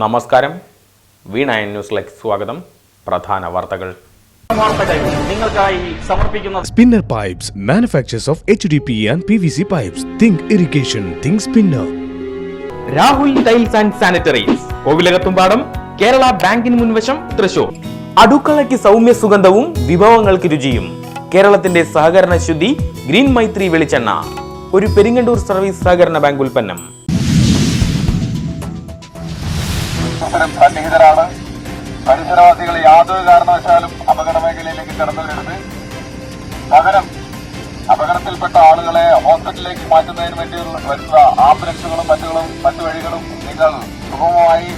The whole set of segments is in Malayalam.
നമസ്കാരം. V9 ന്യൂസിലേക്ക് സ്വാഗതം. പ്രധാന വാർത്തകൾ നിങ്ങൾക്കായി സമർപ്പിക്കുന്ന Spinner Pipes, manufacturers of HDPE and PVC pipes. Think irrigation, think spinner. Rahul tiles and sanitaries, Kovilakathumpadam, Kerala ബാങ്കിന് മുൻവശം, തൃശൂർ. അടുക്കളയ്ക്ക് സൗമ്യ സുഗന്ധവും വിഭവങ്ങൾക്ക് രുചിയും. കേരളത്തിന്റെ സഹകരണ ശുദ്ധി ഗ്രീൻ മൈത്രി വെളിച്ചെണ്ണ, ഒരു പെരിങ്ങണ്ടൂർ സർവീസ് സഹകരണ ബാങ്ക് ഉൽപ്പന്നം. സന്നിഹിതരാണ്. പരിസരവാസികൾ യാതൊരു കാരണവശാലും അപകട മേഖലയിലേക്ക് കടന്നുവരരുത്. പകരം അപകടത്തിൽപ്പെട്ട ആളുകളെ ഹോസ്പിറ്റലിലേക്ക് മാറ്റുന്നതിന് വേണ്ടി വരുന്ന ആംബുലൻസുകളും മറ്റു വഴികളും നിങ്ങൾ സുഗമമായി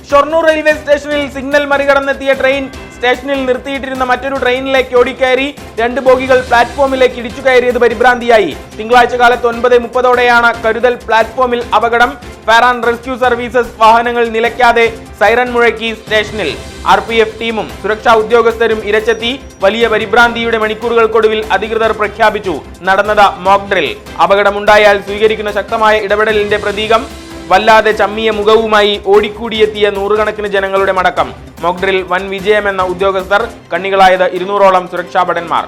ഷൊർണൂർ റെയിൽവേ സ്റ്റേഷനിൽ സിഗ്നൽ മറികടന്നെത്തിയ ട്രെയിൻ സ്റ്റേഷനിൽ നിർത്തിയിട്ടിരുന്ന മറ്റൊരു ട്രെയിനിലേക്ക് ഓടിക്കയറി 2 ബോഗികൾ പ്ലാറ്റ്ഫോമിലേക്ക് ഇടിച്ചു കയറിയത് പരിഭ്രാന്തിയായി. തിങ്കളാഴ്ച കാലത്ത് 9:30 കരുതൽ പ്ലാറ്റ്ഫോമിൽ അപകടം. ഫയർ ആൻഡ് റെസ്ക്യൂ സർവീസസ് വാഹനങ്ങൾ നിലയ്ക്കാതെ സൈറൻ മുഴക്കി സ്റ്റേഷനിൽ. RPF ടീമും സുരക്ഷാ ഉദ്യോഗസ്ഥരും ഇരച്ചെത്തി. വലിയ പരിഭ്രാന്തിയുടെ മണിക്കൂറുകൾക്കൊടുവിൽ അധികൃതർ പ്രഖ്യാപിച്ചു നടന്നത് മോക്ക് ഡ്രിൽ. അപകടമുണ്ടായാൽ സ്വീകരിക്കുന്ന ശക്തമായ ഇടപെടലിന്റെ പ്രതീകം. വല്ലാതെ ചമ്മിയ മുഖവുമായി ഓടിക്കൂടിയെത്തിയ നൂറുകണക്കിന് ജനങ്ങളുടെ മടക്കം. മോക്ക് ഡ്രിൽ വൻ വിജയമെന്ന ഉദ്യോഗസ്ഥർ. കണ്ണികളായത് 200ഓളം സുരക്ഷാ ഭടന്മാർ.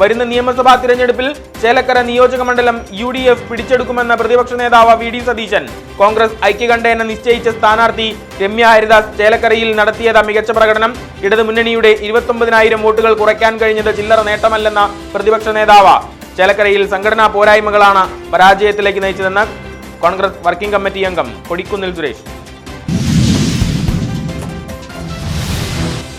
വരുന്ന നിയമസഭാ തിരഞ്ഞെടുപ്പിൽ ചേലക്കര നിയോജക മണ്ഡലം UDF പിടിച്ചെടുക്കുമെന്ന പ്രതിപക്ഷ നേതാവ് VD സതീശൻ. കോൺഗ്രസ് ഐക്യകണ്ഠേന നിശ്ചയിച്ച സ്ഥാനാർത്ഥി രമ്യ ഹരിദാസ് ചേലക്കരയിൽ നടത്തിയത് മികച്ച പ്രകടനം. ഇടതുമുന്നണിയുടെ 29,000 വോട്ടുകൾ കുറയ്ക്കാൻ കഴിഞ്ഞത് ചില്ലറ നേട്ടമല്ലെന്ന പ്രതിപക്ഷ നേതാവ്. ചേലക്കരയിൽ സംഘടനാ പോരായ്മകളാണ് പരാജയത്തിലേക്ക് നയിച്ചതെന്ന് കോൺഗ്രസ് വർക്കിംഗ് കമ്മിറ്റി അംഗം കൊടിക്കുന്നിൽ സുരേഷ്.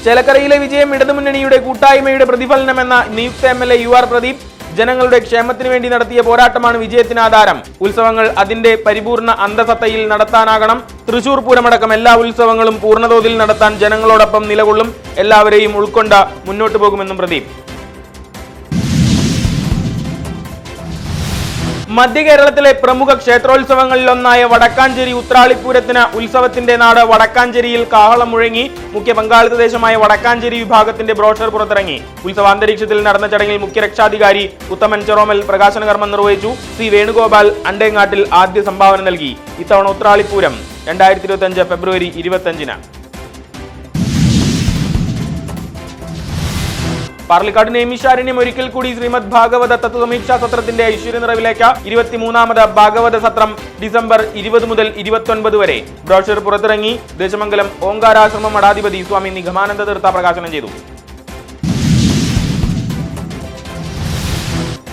ചേലക്കരയിലെ വിജയം ഇടതുമുന്നണിയുടെ കൂട്ടായ്മയുടെ പ്രതിഫലനമെന്ന നിയുക്ത MLA UR പ്രദീപ്. ജനങ്ങളുടെ ക്ഷേമത്തിനു വേണ്ടി നടത്തിയ പോരാട്ടമാണ് വിജയത്തിന് ആധാരം. ഉത്സവങ്ങൾ അതിന്റെ പരിപൂർണ അന്തസത്തയിൽ നടത്താനാകണം. തൃശൂർ പൂരമടക്കം എല്ലാ ഉത്സവങ്ങളും പൂർണ്ണതോതിൽ നടത്താൻ ജനങ്ങളോടൊപ്പം നിലകൊള്ളും. എല്ലാവരെയും ഉൾക്കൊണ്ട് മുന്നോട്ടു പോകുമെന്നും പ്രദീപ്. മധ്യ കേരളത്തിലെ പ്രമുഖ ക്ഷേത്രോത്സവങ്ങളിലൊന്നായ വടക്കാഞ്ചേരി ഉത്രാളിപ്പൂരത്തിന് ഉത്സവത്തിന്റെ നാട് വടക്കാഞ്ചേരിയിൽ കാഹളം മുഴങ്ങി. മുഖ്യ പങ്കാളിത്ത ദേശമായ വടക്കാഞ്ചേരി വിഭാഗത്തിന്റെ ബ്രോഷർ പുറത്തിറങ്ങി. ഉത്സവാന്തരീക്ഷത്തിൽ നടന്ന ചടങ്ങിൽ മുഖ്യ രക്ഷാധികാരി ഉത്തമൻ ചെറോമൽ പ്രകാശന കർമ്മം നിർവഹിച്ചു. C വേണുഗോപാൽ അണ്ടേങ്ങാട്ടിൽ ആദ്യ സംഭാവന നൽകി. ഇത്തവണ ഉത്രാളിപ്പൂരം 2025 ഫെബ്രുവരി 25-ന്. പാർലിക്കാട് നൈമിഷാരണ്യം ഒരിക്കൽ കൂടി ശ്രീമദ് ഭാഗവത തത്വസമീക്ഷാ സത്രത്തിന്റെ ഐശ്വര്യ നിറവിലേക്ക്. 23ാമത് ഭാഗവത സത്രം ഡിസംബർ 20 മുതൽ 29 വരെ. ബ്രോഷർ പുറത്തിറങ്ങി. ദേശമംഗലം ഓങ്കാരാശ്രമം മഠാധിപതി സ്വാമി നിഗമാനന്ദ തീർത്ഥ പ്രകാശനം ചെയ്തു.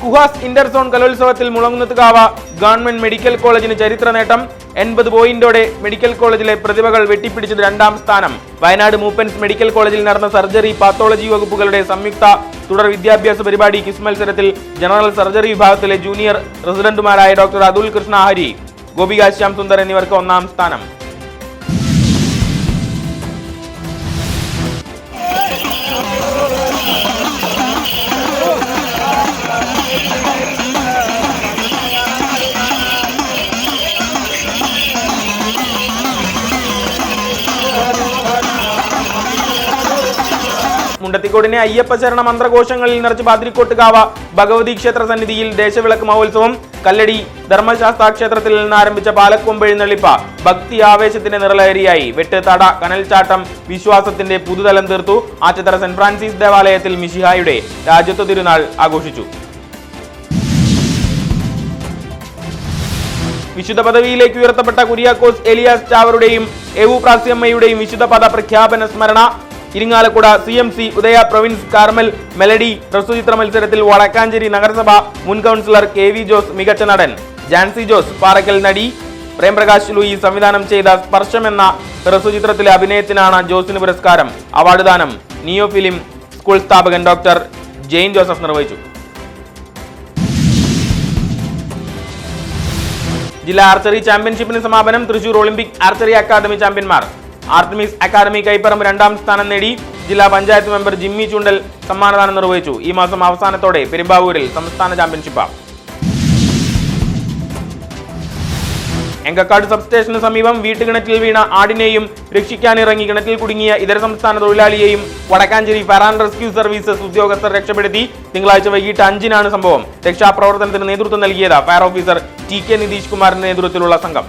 കുഹാസ് ഇന്റർസോൺ കലോത്സവത്തിൽ മുളങ്ങുന്നത്തുകാവ് ഗവൺമെന്റ് മെഡിക്കൽ കോളേജിന് ചരിത്ര നേട്ടം. 80 പോയിന്റോടെ മെഡിക്കൽ കോളേജിലെ പ്രതിഭകൾ വെട്ടിപ്പിടിച്ചത് 2ാം സ്ഥാനം. വയനാട് മൂപ്പൻസ് മെഡിക്കൽ കോളേജിൽ നടന്ന സർജറി പാത്തോളജി വകുപ്പുകളുടെ സംയുക്ത തുടർ വിദ്യാഭ്യാസ പരിപാടി ക്വിസ് മത്സരത്തിൽ ജനറൽ സർജറി വിഭാഗത്തിലെ ജൂനിയർ റെസിഡന്റുമാരായ ഡോക്ടർ അതുൽ കൃഷ്ണ ഹരി, ഗോപിക ശ്യാം സുന്ദർ എന്നിവർക്ക് 1ാം സ്ഥാനം. മുണ്ടത്തിക്കോടിനെ അയ്യപ്പ ശരണ മന്ത്രഘോഷങ്ങളിൽ നിറച്ച് പാതിരിക്കോട്ടുകാവ് ഭഗവതി ക്ഷേത്ര സന്നിധിയിൽ ദേശവിളക്ക് മഹോത്സവം. കല്ലടി ധർമ്മശാസ്ത്ര ക്ഷേത്രത്തിൽ നിന്ന് ആരംഭിച്ച പാലക്കൊമ്പ് എഴുന്നള്ളിപ്പ് ഭക്തി ആവേശത്തിന്റെ നിറലഹരിയായി. വെട്ട്, തട, കനൽച്ചാട്ടം വിശ്വാസത്തിന്റെ പുതുതലം തീർത്തു. ആറ്റത്തറ സെന്റ് ഫ്രാൻസിസ് ദേവാലയത്തിൽ മിശിഹായുടെ രാജ്യത്വ തിരുനാൾ ആഘോഷിച്ചു. വിശുദ്ധ പദവിയിലേക്ക് ഉയർത്തപ്പെട്ട കുര്യാക്കോസ് എലിയാസ് ചാവറുടെയും എവുപ്രാസ്യമ്മയുടെയും വിശുദ്ധ പദ പ്രഖ്യാപന സ്മരണ. ഇരിങ്ങാലക്കുട CMC ഉദയ പ്രൊവിൻസ് കാർമൽ മെലഡി ഹ്രസ്വചിത്ര മത്സരത്തിൽ വടക്കാഞ്ചേരി നഗരസഭ മുൻ കൗൺസിലർ KV ജോസ് മികച്ച നടൻ. ജാൻസി ജോസ് പാറക്കൽ നടി. പ്രേംപ്രകാശ് ലൂയി സംവിധാനം ചെയ്ത സ്പർശം എന്ന ഹ്രസ്വചിത്രത്തിലെ അഭിനയത്തിനാണ് ജോസിന് പുരസ്കാരം. അവാർഡ് ദാനം നിയോ ഫിലിം സ്കൂൾ സ്ഥാപകൻ ഡോക്ടർ ജെയിൻ ജോസഫ് നിർവഹിച്ചു. ജില്ലാ ആർച്ചറി ചാമ്പ്യൻഷിപ്പിന് സമാപനം. തൃശൂർ ഒളിമ്പിക് ആർച്ചറി അക്കാദമി ചാമ്പ്യന്മാർ. ആർട്ടിമിസ് അക്കാദമി കൈപ്പറമ്പ് 2ാം സ്ഥാനം നേടി. ജില്ലാ പഞ്ചായത്ത് മെമ്പർ ജിമ്മി ചുണ്ടൽ സമ്മാനദാനം നിർവഹിച്ചു. ഈ മാസം അവസാനത്തോടെ പെരുമ്പാവൂരിൽ സംസ്ഥാന ചാമ്പ്യൻഷിപ്പ്. എങ്കക്കാട് സബ്സ്റ്റേഷന് സമീപം വീട്ടുകിണറ്റിൽ വീണ ആടിനെയും രക്ഷിക്കാനിറങ്ങി കിണറ്റിൽ കുടുങ്ങിയ ഇതര സംസ്ഥാന തൊഴിലാളിയെയും Vadakkanchery fire and rescue services ഉദ്യോഗസ്ഥർ രക്ഷപ്പെടുത്തി. തിങ്കളാഴ്ച വൈകിട്ട് 5-നാണ് സംഭവം. രക്ഷാപ്രവർത്തനത്തിന് നേതൃത്വം നൽകിയത് fire officer T K Nitheesh കുമാറിന്റെ നേതൃത്വത്തിലുള്ള സംഘം.